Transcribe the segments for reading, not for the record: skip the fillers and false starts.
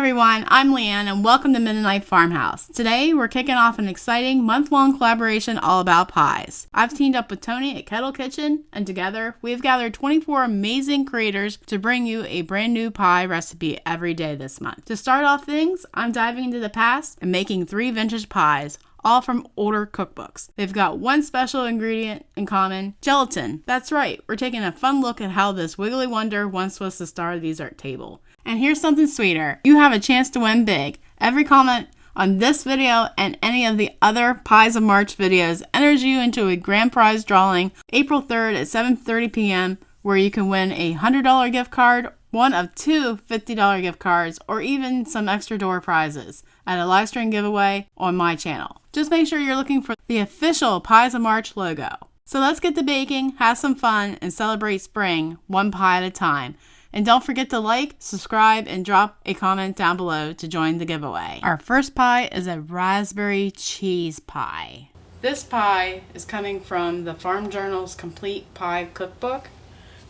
everyone, I'm Leanne and welcome to Mennonite Farmhouse. Today we're kicking off an exciting month-long collaboration all about pies. I've teamed up with Tony at Kettle Kitchen and together we've gathered 24 amazing creators to bring you a brand new pie recipe every day this month. To start off things, I'm diving into the past and making 3 vintage pies, all from older cookbooks. They've got one special ingredient in common, gelatin. That's right, we're taking a fun look at how this wiggly wonder once was the star of the dessert table. And here's something sweeter. You have a chance to win big. Every comment on this video and any of the other Pies of March videos enters you into a grand prize drawing April 3rd at 7:30 p.m. where you can win a $100 gift card, one of 2 $50 gift cards, or even some extra door prizes at a live stream giveaway on my channel. Just make sure you're looking for the official Pies of March logo. So let's get to baking, have some fun, and celebrate spring one pie at a time. And don't forget to like, subscribe, and drop a comment down below to join the giveaway. Our first pie is a raspberry cheese pie. This pie is coming from the Farm Journal's Complete Pie Cookbook,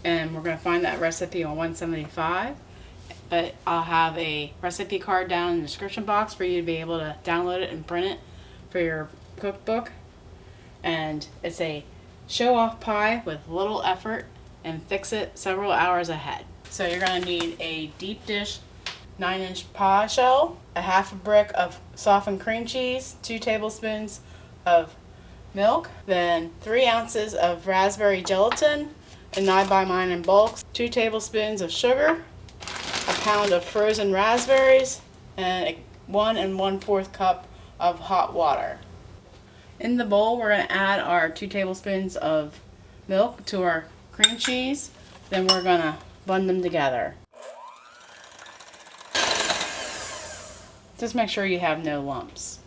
and we're going to find that recipe on 175. But I'll have a recipe card down in the description box for you to be able to download it and print it for your cookbook. And it's a show-off pie with little effort and fix it several hours ahead. So you're going to need a deep dish 9-inch pie shell, a half a brick of softened cream cheese, 2 tablespoons of milk, then 3 ounces of raspberry gelatin, and I buy mine in bulk, 2 tablespoons of sugar, a pound of frozen raspberries, and 1 1/4 cup of hot water. In the bowl, we're going to add our 2 tablespoons of milk to our cream cheese. Then we're going to blend them together. Just make sure you have no lumps.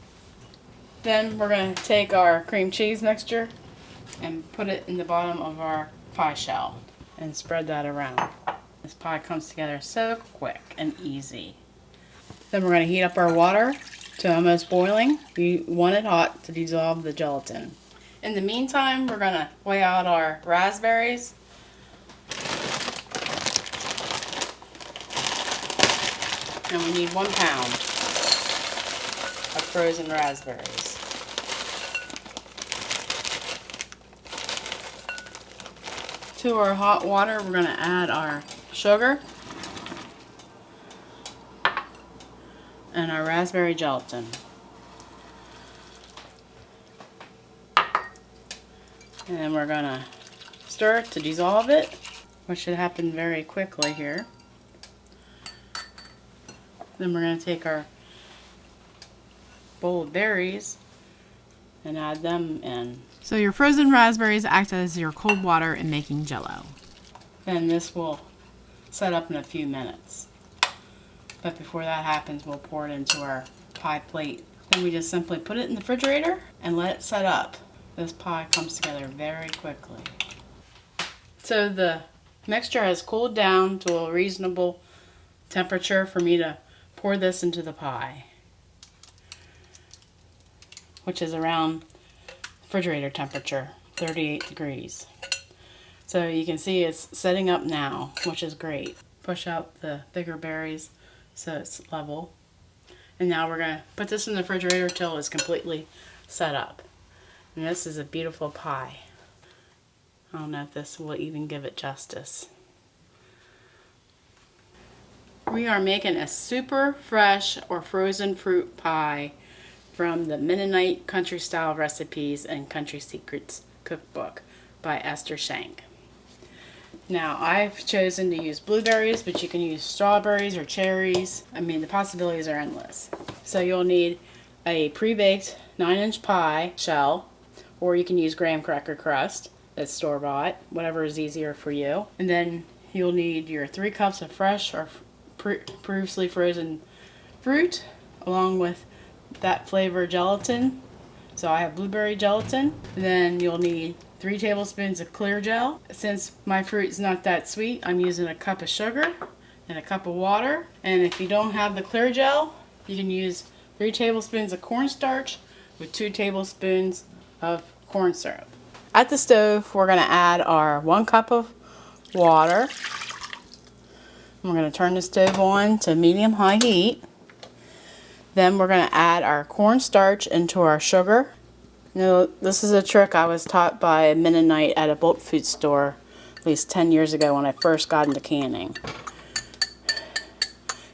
Then we're going to take our cream cheese mixture and put it in the bottom of our pie shell and spread that around. This pie comes together so quick and easy. Then we're going to heat up our water to almost boiling. We want it hot to dissolve the gelatin. In the meantime, we're going to weigh out our raspberries. And we need 1 pound of frozen raspberries. To our hot water, we're going to add our sugar and our raspberry gelatin. And then we're going to stir it to dissolve it, which should happen very quickly here. Then we're going to take our bowl of berries and add them in. So your frozen raspberries act as your cold water in making Jello. Then this will set up in a few minutes. But before that happens, we'll pour it into our pie plate. Then we just simply put it in the refrigerator and let it set up. This pie comes together very quickly. So the mixture has cooled down to a reasonable temperature for me to pour this into the pie, which is around refrigerator temperature, 38 degrees. So you can see it's setting up now, which is great. Push out the bigger berries so it's level. And now we're going to put this in the refrigerator till it's completely set up. And this is a beautiful pie. I don't know if this will even give it justice. We are making a super fresh or frozen fruit pie from the Mennonite Country Style Recipes and Country Secrets Cookbook by Esther Shank. Now I've chosen to use blueberries, but you can use strawberries or cherries. I mean, the possibilities are endless. So you'll need a pre-baked 9-inch pie shell, or you can use graham cracker crust that's store-bought, whatever is easier for you. And then you'll need your 3 cups of fresh or previously frozen fruit, along with that flavor gelatin. So I have blueberry gelatin. Then you'll need 3 tablespoons of clear gel. Since my fruit is not that sweet, I'm using a cup of sugar and a cup of water. And if you don't have the clear gel, you can use 3 tablespoons of cornstarch with 2 tablespoons of corn syrup. At the stove, we're going to add our 1 cup of water. We're going to turn the stove on to medium-high heat. Then we're going to add our cornstarch into our sugar. Now, this is a trick I was taught by a Mennonite at a bulk food store at least 10 years ago when I first got into canning.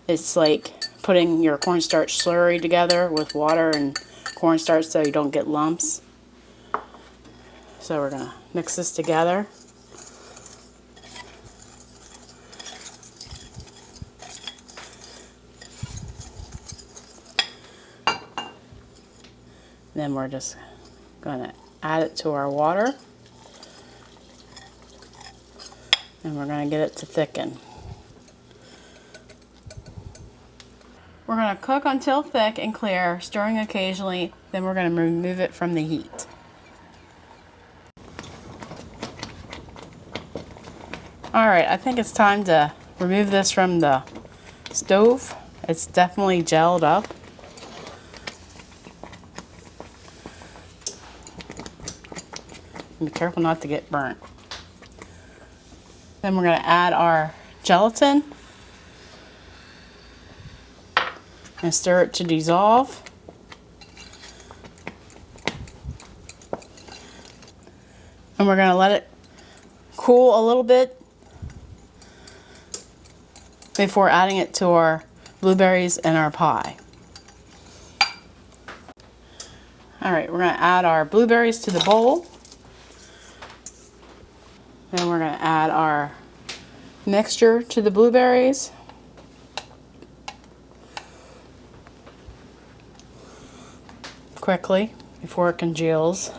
It's like putting your cornstarch slurry together with water and cornstarch so you don't get lumps. So we're going to mix this together. Then we're just going to add it to our water. And we're going to get it to thicken. We're going to cook until thick and clear, stirring occasionally. Then we're going to remove it from the heat. Alright, I think it's time to remove this from the stove. It's definitely gelled up. Be careful not to get burnt. Then we're going to add our gelatin and stir it to dissolve. And we're going to let it cool a little bit before adding it to our blueberries and our pie. Alright, we're going to add our blueberries to the bowl. Then we're going to add our mixture to the blueberries. Quickly before it congeals.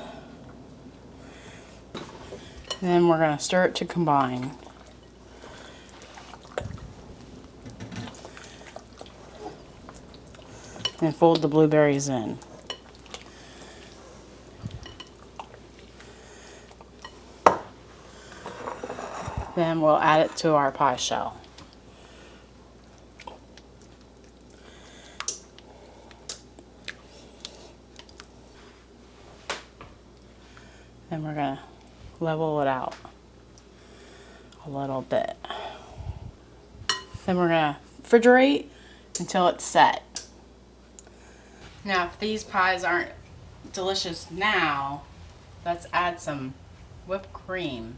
Then we're going to stir it to combine. And fold the blueberries in. Then we'll add it to our pie shell. Then we're going to level it out a little bit. Then we're going to refrigerate until it's set. Now, if these pies aren't delicious now, let's add some whipped cream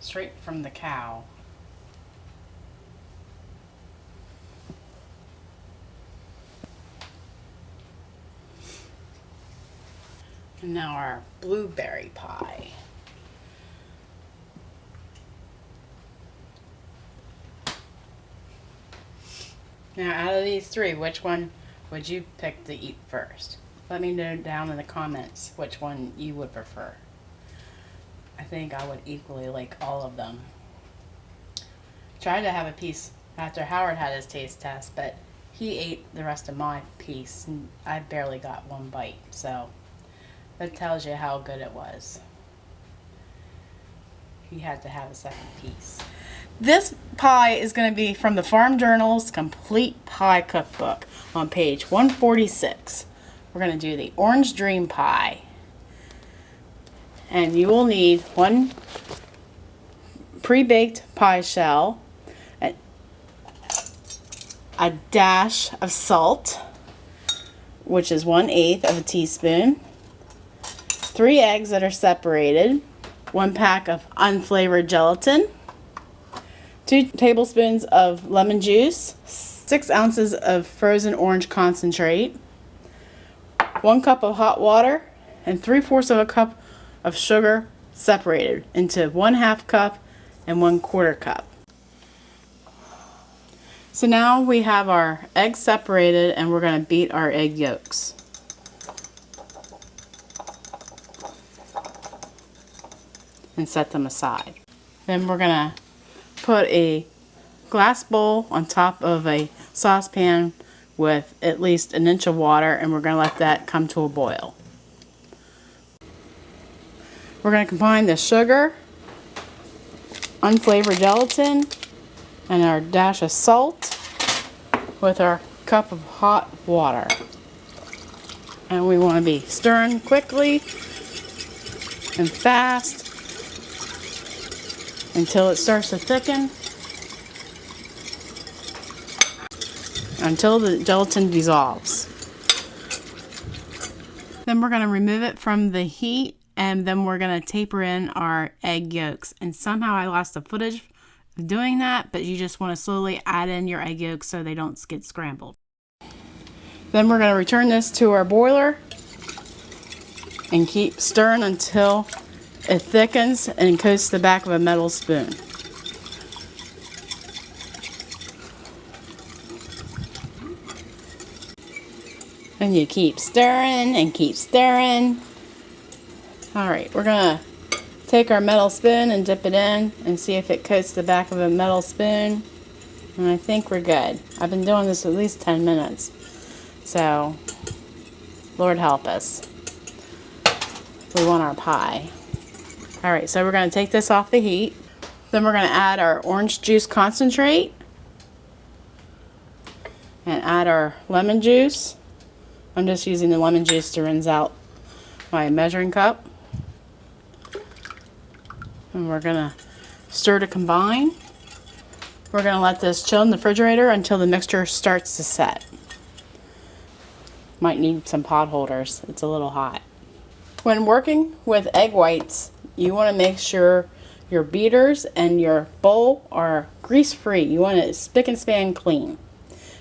straight from the cow. And now our blueberry pie. Now, out of these three, which one would you pick to eat first? Let me know down in the comments which one you would prefer. I think I would equally like all of them. Tried to have a piece after Howard had his taste test, but he ate the rest of my piece and I barely got one bite, so that tells you how good it was. He had to have a second piece. This pie is going to be from the Farm Journal's Complete Pie Cookbook on page 146. We're going to do the Orange Dream Pie. And you will need one pre-baked pie shell, a dash of salt, which is 1/8 of a teaspoon, 3 eggs that are separated, 1 pack of unflavored gelatin, 2 tablespoons of lemon juice, 6 ounces of frozen orange concentrate, 1 cup of hot water, and 3/4 of a cup of sugar separated into 1/2 cup and 1/4 cup. So now we have our eggs separated and we're going to beat our egg yolks. And set them aside. Then we're going to put a glass bowl on top of a saucepan with at least 1 inch of water and we're going to let that come to a boil. We're going to combine the sugar, unflavored gelatin, and our dash of salt with our cup of hot water. And we want to be stirring quickly and fast until it starts to thicken. until the gelatin dissolves. Then we're going to remove it from the heat, and then we're going to taper in our egg yolks. And somehow I lost the footage of doing that, but you just want to slowly add in your egg yolks so they don't get scrambled. Then we're going to return this to our boiler and keep stirring until it thickens and coats the back of a metal spoon. And you keep stirring and keep stirring. Alright, we're going to take our metal spoon and dip it in and see if it coats the back of a metal spoon. And I think we're good. I've been doing this at least 10 minutes. So, Lord help us. We want our pie. Alright, so we're going to take this off the heat. Then we're going to add our orange juice concentrate. And add our lemon juice. I'm just using the lemon juice to rinse out my measuring cup. And we're going to stir to combine. We're going to let this chill in the refrigerator until the mixture starts to set. Might need some pot holders. It's a little hot. When working with egg whites, you want to make sure your beaters and your bowl are grease-free. You want it spick and span clean.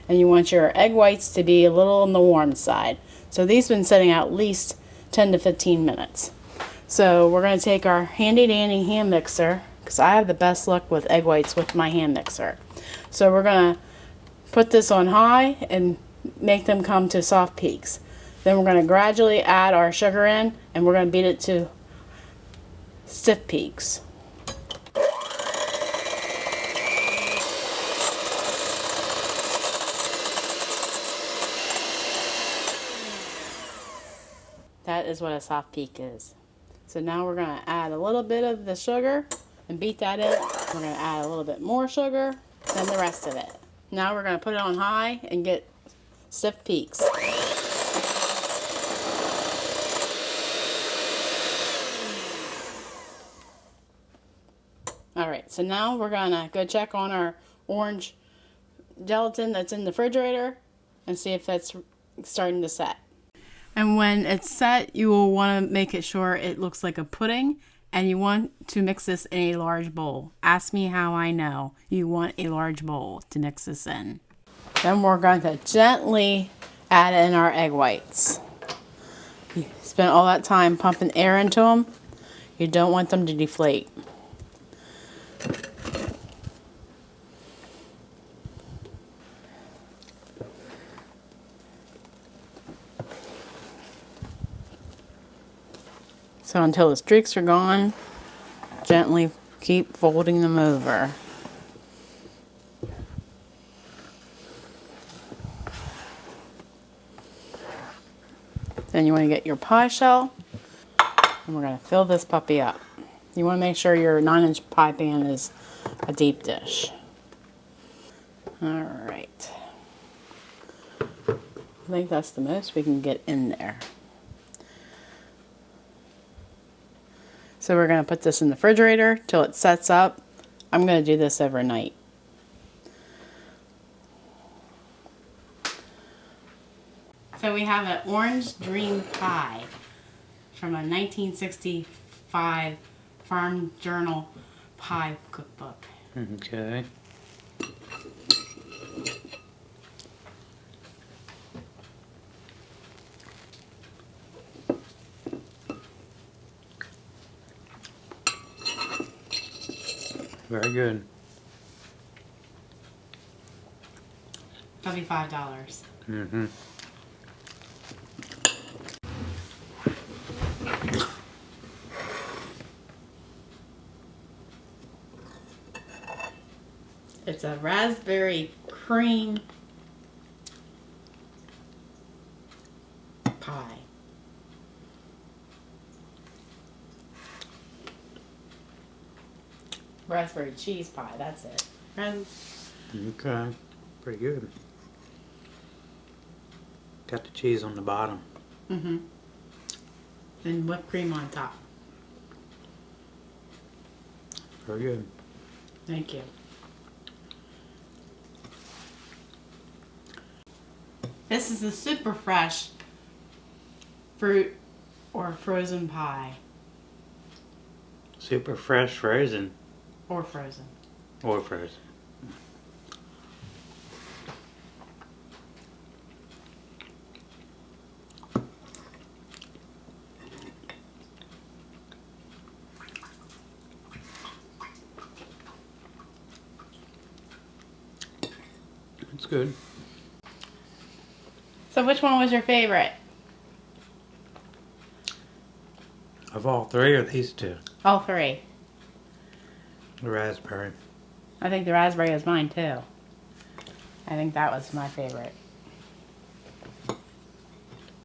And you want your egg whites to be a little on the warm side. So these have been setting out at least 10 to 15 minutes. So we're going to take our handy dandy hand mixer, because I have the best luck with egg whites with my hand mixer. So we're going to put this on high and make them come to soft peaks. Then we're going to gradually add our sugar in, and we're going to beat it to stiff peaks. That is what a soft peak is. So now we're going to add a little bit of the sugar and beat that in. We're going to add a little bit more sugar than the rest of it. Now we're going to put it on high and get stiff peaks. Alright, so now we're going to go check on our orange gelatin that's in the refrigerator and see if that's starting to set. And when it's set, you will want to make it sure it looks like a pudding, and you want to mix this in a large bowl. Ask me how I know. You want a large bowl to mix this in. Then we're going to gently add in our egg whites. You spend all that time pumping air into them. You don't want them to deflate. So until the streaks are gone, gently keep folding them over. Then you want to get your pie shell, and we're going to fill this puppy up. You want to make sure your 9-inch pie pan is a deep dish. Alright. I think that's the most we can get in there. So we're going to put this in the refrigerator till it sets up. I'm going to do this overnight. So we have an orange dream pie from a 1965 Farm Journal pie cookbook. Okay. Very good. $35. Mm-hmm. It's a raspberry cream pie. Raspberry cheese pie, that's it. Okay. Pretty good. Got the cheese on the bottom. Mm-hmm. And whipped cream on top. Very good. Thank you. This is the super fresh fruit or frozen pie. Super fresh frozen. Or frozen. Or frozen. It's good. So which one was your favorite? Of all three or these two? All three. The raspberry. I think the raspberry is mine too. I think that was my favorite.